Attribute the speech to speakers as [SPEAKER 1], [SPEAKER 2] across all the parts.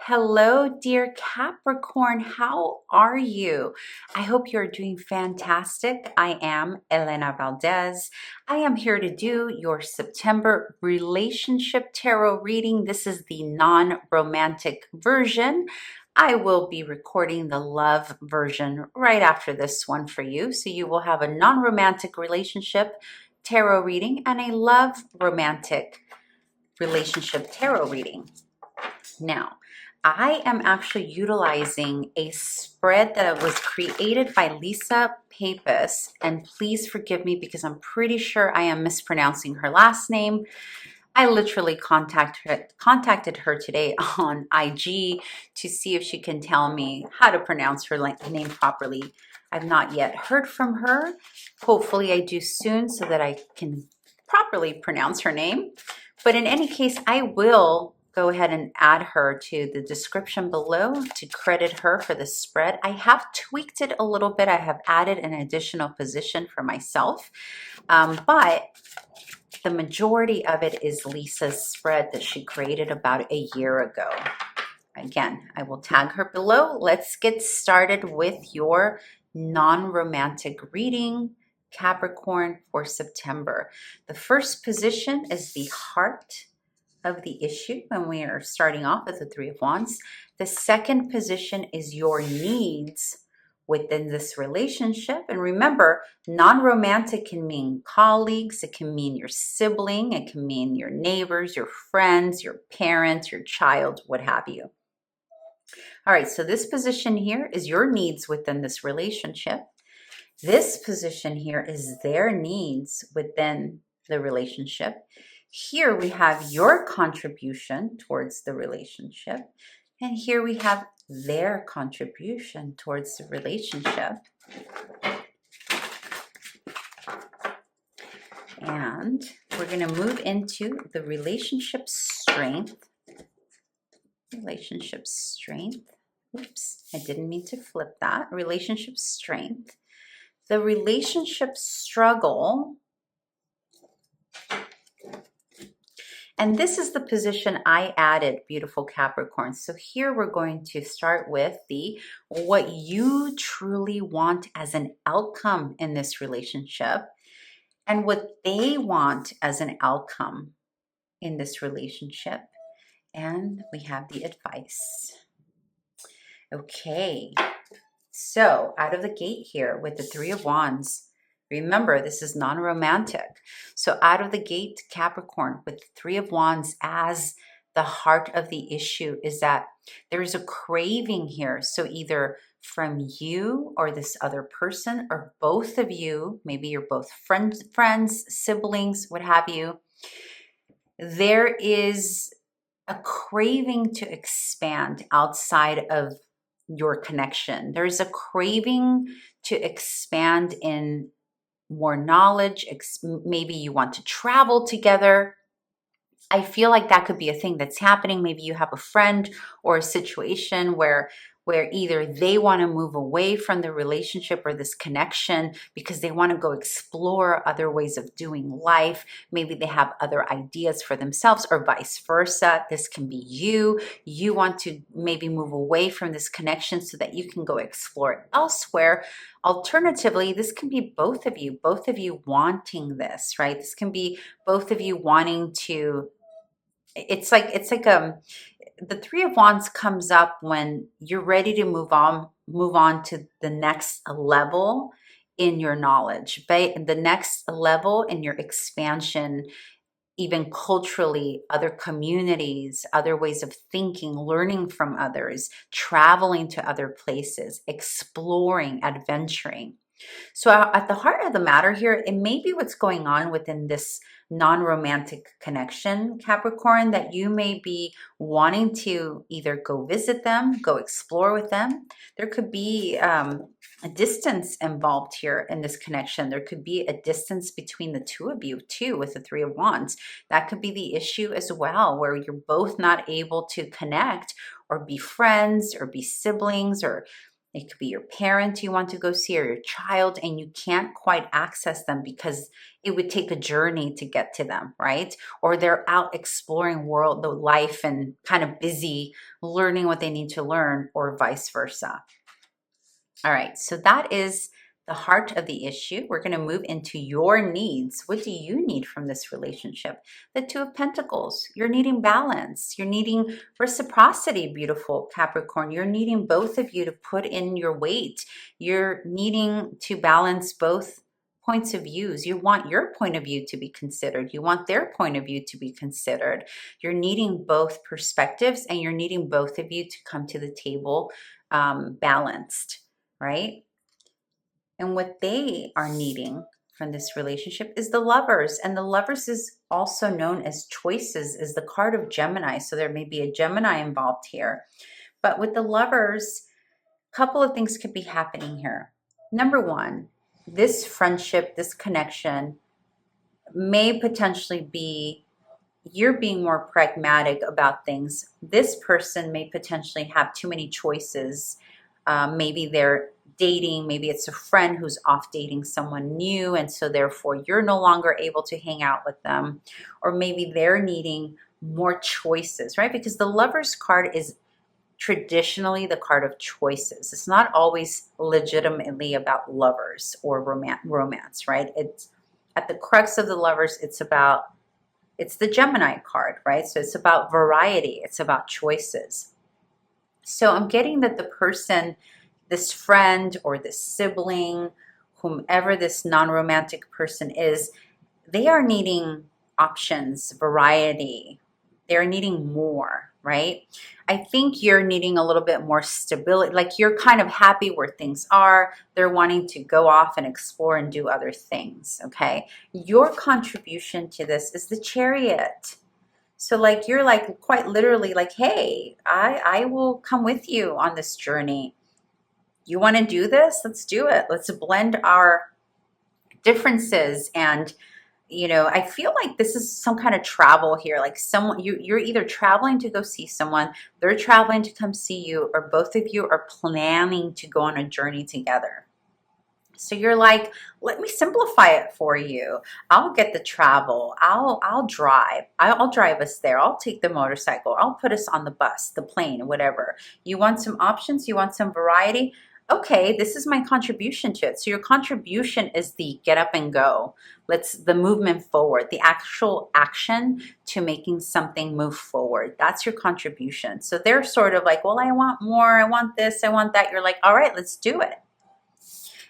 [SPEAKER 1] Hello, dear Capricorn. How are you? I hope you're doing fantastic. I am Elena Valdez. I am here to do your September relationship tarot reading. This is the non-romantic version. I will be recording the love version right after this one for you. So you will have a non-romantic relationship tarot reading and a love romantic relationship tarot reading. Now, I am actually utilizing a spread that was created by Lisa Papez, and please forgive me because I'm pretty sure I am mispronouncing her last name. I literally contacted her today on IG to see if she can tell me how to pronounce her name properly. I've not yet heard from her. Hopefully I do soon so that I can properly pronounce her name. But in any case, I will go ahead and add her to the description below to credit her for the spread. I have tweaked it a little bit. I have added an additional position for myself, but the majority of it is Lisa's spread that she created about a year ago. Again, I will tag her below. Let's get started with your non-romantic reading, Capricorn, for September. The first position is the heart of the issue, and we are starting off with the Three of Wands. The second position is your needs within this relationship. And remember, non-romantic can mean colleagues, it can mean your sibling, it can mean your neighbors, your friends, your parents, your child, what have you. All right, so this position here is your needs within this relationship. This position here is their needs within the relationship. Here we have your contribution towards the relationship. And here we have their contribution towards the relationship. And we're going to move into the relationship strength. Relationship strength. Oops, I didn't mean to flip that. Relationship strength. The relationship struggle. And this is the position I added, beautiful Capricorn. So here we're going to start with what you truly want as an outcome in this relationship and what they want as an outcome in this relationship. And we have the advice. Okay, so out of the gate here with the Three of Wands, remember, this is non-romantic. So out of the gate, Capricorn, with the Three of Wands as the heart of the issue is that there's a craving here. So either from you or this other person or both of you, maybe you're both friends, siblings, what have you, there is a craving to expand outside of your connection. There's a craving to expand in more knowledge. Maybe you want to travel together. I feel like that could be a thing that's happening. Maybe you have a friend or a situation where either they want to move away from the relationship or this connection because they want to go explore other ways of doing life. Maybe they have other ideas for themselves or vice versa. This can be you. You want to maybe move away from this connection so that you can go explore elsewhere. Alternatively, this can be both of you wanting this, right? This can be both of you wanting to, it's like the Three of Wands comes up when you're ready to move on to the next level in your knowledge, but the next level in your expansion, even culturally, other communities, other ways of thinking, learning from others, traveling to other places, exploring, adventuring. So at the heart of the matter here, it may be what's going on within this non-romantic connection, Capricorn, that you may be wanting to either go visit them, go explore with them. There could be a distance involved here in this connection. There could be a distance between the two of you too with the Three of Wands. That could be the issue as well, where you're both not able to connect or be friends or be siblings, or It could be your parent you want to go see or your child, and you can't quite access them because it would take a journey to get to them, right? Or they're out exploring the life and kind of busy learning what they need to learn, or vice versa. All right, so that is the heart of the issue. We're going to move into your needs. What do you need from this relationship? The Two of Pentacles. You're needing balance. You're needing reciprocity, beautiful Capricorn. You're needing both of you to put in your weight. You're needing to balance both points of views. You want your point of view to be considered. You want their point of view to be considered. You're needing both perspectives, and you're needing both of you to come to the table balanced, right? And what they are needing from this relationship is the Lovers. And the Lovers is also known as choices, is the card of Gemini. So there may be a Gemini involved here. But with the Lovers, a couple of things could be happening here. Number one, this friendship, this connection may potentially be you're being more pragmatic about things. This person may potentially have too many choices. Maybe they're dating, maybe it's a friend who's off dating someone new, and so therefore you're no longer able to hang out with them. Or maybe they're needing more choices, right? Because the Lover's card is traditionally the card of choices. It's not always legitimately about lovers or romance, right? It's at the crux of the Lovers, it's the Gemini card, right? So it's about variety. It's about choices. So I'm getting that the person, this friend or this sibling, whomever this non-romantic person is, they are needing options, variety. They're needing more, right? I think you're needing a little bit more stability. Like you're kind of happy where things are. They're wanting to go off and explore and do other things, okay? Your contribution to this is the Chariot. So like you're like quite literally like, hey, I will come with you on this journey. You want to do this? Let's do it. Let's blend our differences. And I feel like this is some kind of travel here. Like you're either traveling to go see someone, they're traveling to come see you, or both of you are planning to go on a journey together. So you're like, let me simplify it for you. I'll get the travel. I'll drive. I'll drive us there. I'll take the motorcycle. I'll put us on the bus, the plane, whatever. You want some options? You want some variety? Okay, this is my contribution to it. So your contribution is the get up and go. The movement forward, the actual action to making something move forward. That's your contribution. So they're sort of like, well, I want more. I want this. I want that. You're like, all right, let's do it.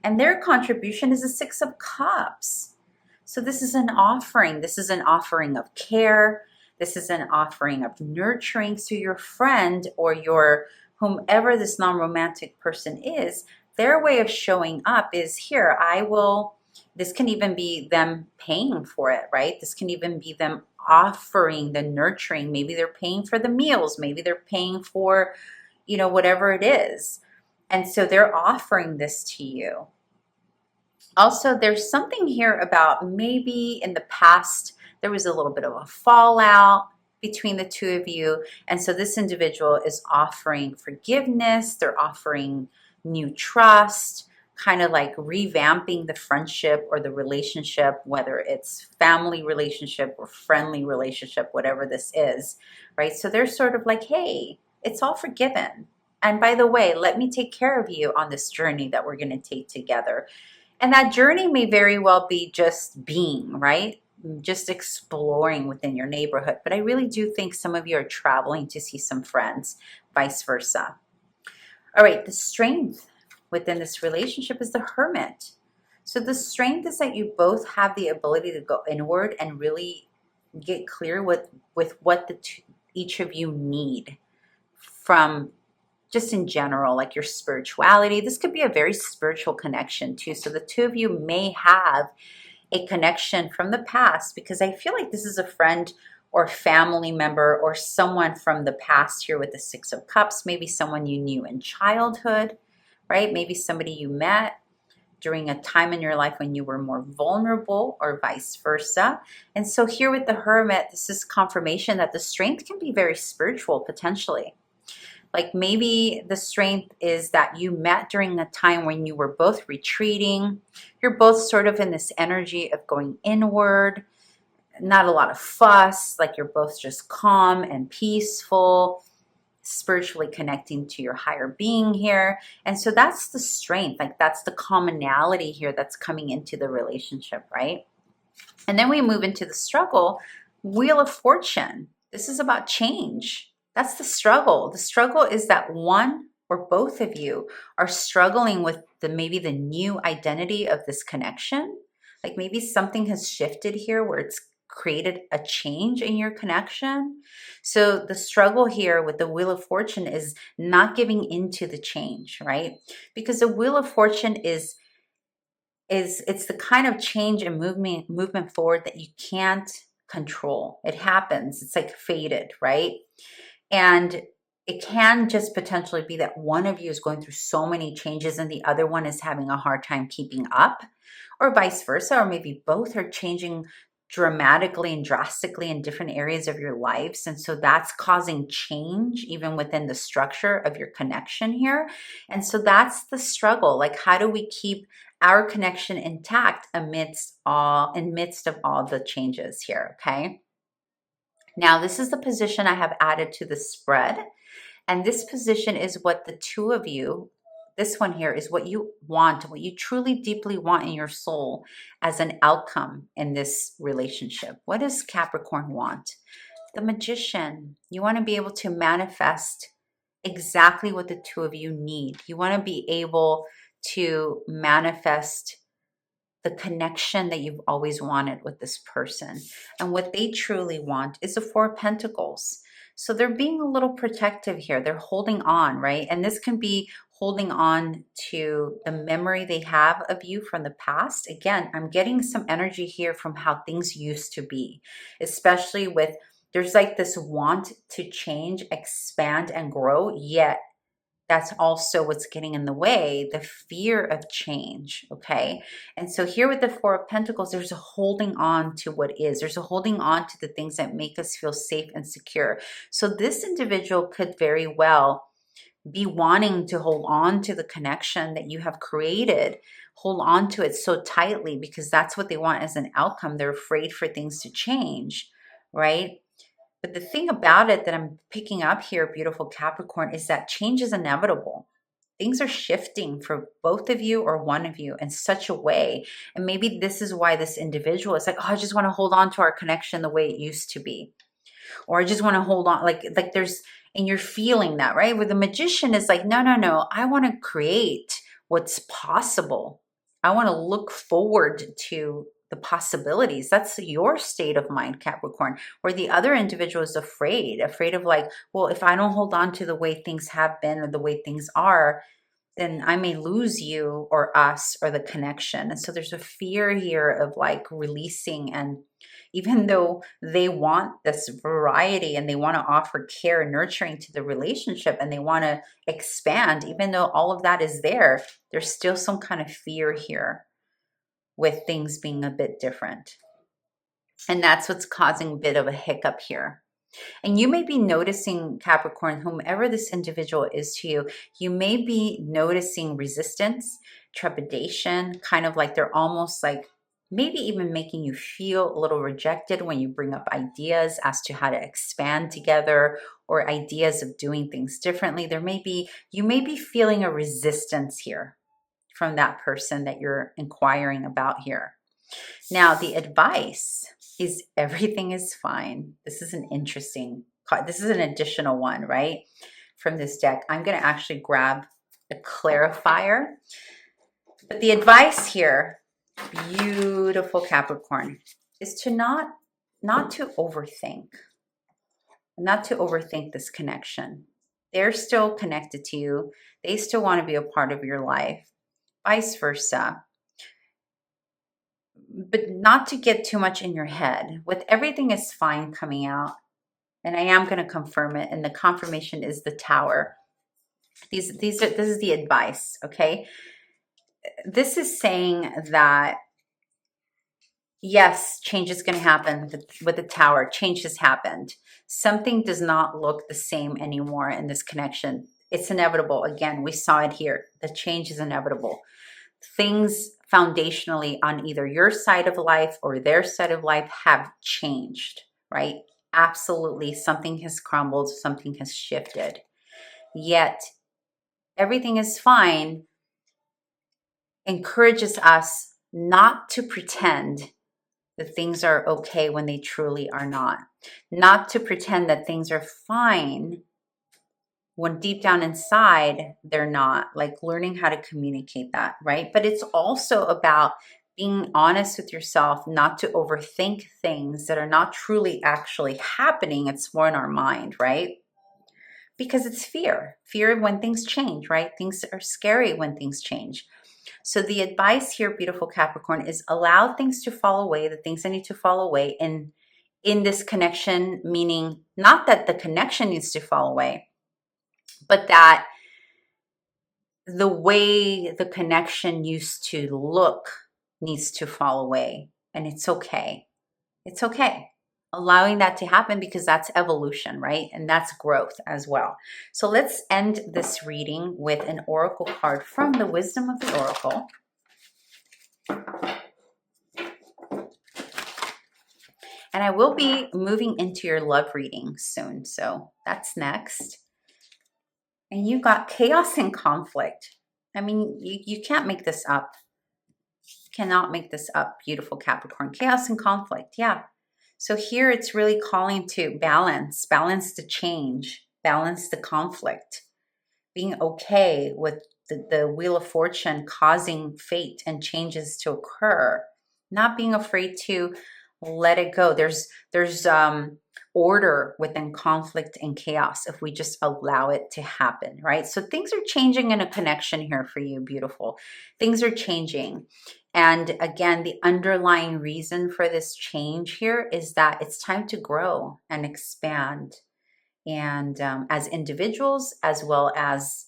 [SPEAKER 1] And their contribution is a Six of Cups. So this is an offering. This is an offering of care. This is an offering of nurturing. So your friend or your whomever this non-romantic person is, their way of showing up is here. This can even be them paying for it, right? This can even be them offering the nurturing. Maybe they're paying for the meals. Maybe they're paying for, whatever it is. And so they're offering this to you. Also, there's something here about maybe in the past, there was a little bit of a fallout between the two of you. And so this individual is offering forgiveness. They're offering new trust, kind of like revamping the friendship or the relationship, whether it's family relationship or friendly relationship, whatever this is, right? So they're sort of like, hey, it's all forgiven. And by the way, let me take care of you on this journey that we're going to take together. And that journey may very well be just being, right? Just exploring within your neighborhood. But I really do think some of you are traveling to see some friends, vice versa. All right, the strength within this relationship is the Hermit. So the strength is that you both have the ability to go inward and really get clear with what each of you need from just in general, like your spirituality. This could be a very spiritual connection too. So the two of you may have a connection from the past, because I feel like this is a friend or family member or someone from the past here with the Six of Cups, maybe someone you knew in childhood, right? Maybe somebody you met during a time in your life when you were more vulnerable, or vice versa. And so here with the Hermit, this is confirmation that the strength can be very spiritual potentially. Like maybe the strength is that you met during a time when you were both retreating. You're both sort of in this energy of going inward, not a lot of fuss, like you're both just calm and peaceful, spiritually connecting to your higher being here. And so that's the strength, like that's the commonality here that's coming into the relationship, right? And then we move into the struggle, Wheel of Fortune. This is about change. That's the struggle. The struggle is that one or both of you are struggling with maybe the new identity of this connection. Like maybe something has shifted here where it's created a change in your connection. So the struggle here with the Wheel of Fortune is not giving into the change, right? Because the Wheel of Fortune is it's the kind of change and movement forward that you can't control. It happens. It's like fated, right? And it can just potentially be that one of you is going through so many changes and the other one is having a hard time keeping up, or vice versa, or maybe both are changing dramatically and drastically in different areas of your lives. And so that's causing change even within the structure of your connection here. And so that's the struggle. Like, how do we keep our connection intact amidst of all the changes here? Okay. Now, this is the position I have added to the spread. And this position is what the two of you, this one here is what you want, what you truly deeply want in your soul as an outcome in this relationship. What does Capricorn want? The Magician. You want to be able to manifest exactly what the two of you need. You want to be able to manifest the connection that you've always wanted with this person. And what they truly want is the Four of Pentacles. So they're being a little protective here. They're holding on, right? And this can be holding on to the memory they have of you from the past. Again, I'm getting some energy here from how things used to be, especially with there's like this want to change, expand, and grow, yet that's also what's getting in the way, the fear of change, okay? And so here with the Four of Pentacles, there's a holding on to what is. There's a holding on to the things that make us feel safe and secure. So this individual could very well be wanting to hold on to the connection that you have created, hold on to it so tightly because that's what they want as an outcome. They're afraid for things to change, right? But the thing about it that I'm picking up here, beautiful Capricorn, is that change is inevitable. Things are shifting for both of you or one of you in such a way. And maybe this is why this individual is like, oh, I just want to hold on to our connection the way it used to be. Or I just want to hold on. Like there's, and you're feeling that, right? Where the Magician is like, no, no, no. I want to create what's possible. I want to look forward to the possibilities. That's your state of mind, Capricorn, where the other individual is afraid of like, well, if I don't hold on to the way things have been or the way things are, then I may lose you or us or the connection. And so there's a fear here of like releasing. And even though they want this variety and they want to offer care and nurturing to the relationship and they want to expand, even though all of that is there, there's still some kind of fear here with things being a bit different. And that's what's causing a bit of a hiccup here. And you may be noticing, Capricorn, whomever this individual is to you, you may be noticing resistance, trepidation, kind of like they're almost like maybe even making you feel a little rejected when you bring up ideas as to how to expand together or ideas of doing things differently. You may be feeling a resistance here from that person that you're inquiring about here. Now, the advice is everything is fine. This is an interesting card. This is an additional one, right? From this deck. I'm going to actually grab a clarifier. But the advice here, beautiful Capricorn, is to not to overthink. Not to overthink this connection. They're still connected to you. They still want to be a part of your life. Vice versa. But not to get too much in your head. With everything is fine coming out, and I am going to confirm it, and the confirmation is the Tower. This is the advice, okay? This is saying that Yes, change is going to happen with the Tower. Change has happened. Something does not look the same anymore in this connection. It's inevitable. Again, we saw it here. The change is inevitable. Things foundationally on either your side of life or their side of life have changed, right? Absolutely. Something has crumbled, something has shifted. Yet everything is fine encourages us not to pretend that things are okay when they truly are not. Not to pretend that things are fine when deep down inside they're not. Like learning how to communicate that, right? But it's also about being honest with yourself, not to overthink things that are not truly actually happening. It's more in our mind, right? Because it's fear when things change, right? Things are scary when things change. So the advice here, beautiful Capricorn, is allow things to fall away, the things that need to fall away in this connection, meaning not that the connection needs to fall away, but that the way the connection used to look needs to fall away. And it's okay. It's okay. Allowing that to happen because that's evolution, right? And that's growth as well. So let's end this reading with an oracle card from the Wisdom of the Oracle. And I will be moving into your love reading soon. So that's next. And you got chaos and conflict. I mean, you can't make this up. You cannot make this up, beautiful Capricorn. Chaos and conflict. Yeah. So here it's really calling to balance the change, balance the conflict, being okay with the Wheel of Fortune causing fate and changes to occur, not being afraid to let it go. There's order within conflict and chaos if we just allow it to happen, right? So things are changing in a connection here for you, beautiful. Things are changing. And again, the underlying reason for this change here is that it's time to grow and expand. And as individuals, as well as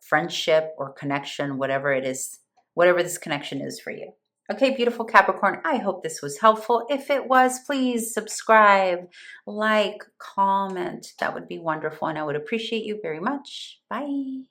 [SPEAKER 1] friendship or connection, whatever it is, whatever this connection is for you. Okay, beautiful Capricorn, I hope this was helpful. If it was, please subscribe, like, comment. That would be wonderful, and I would appreciate you very much. Bye.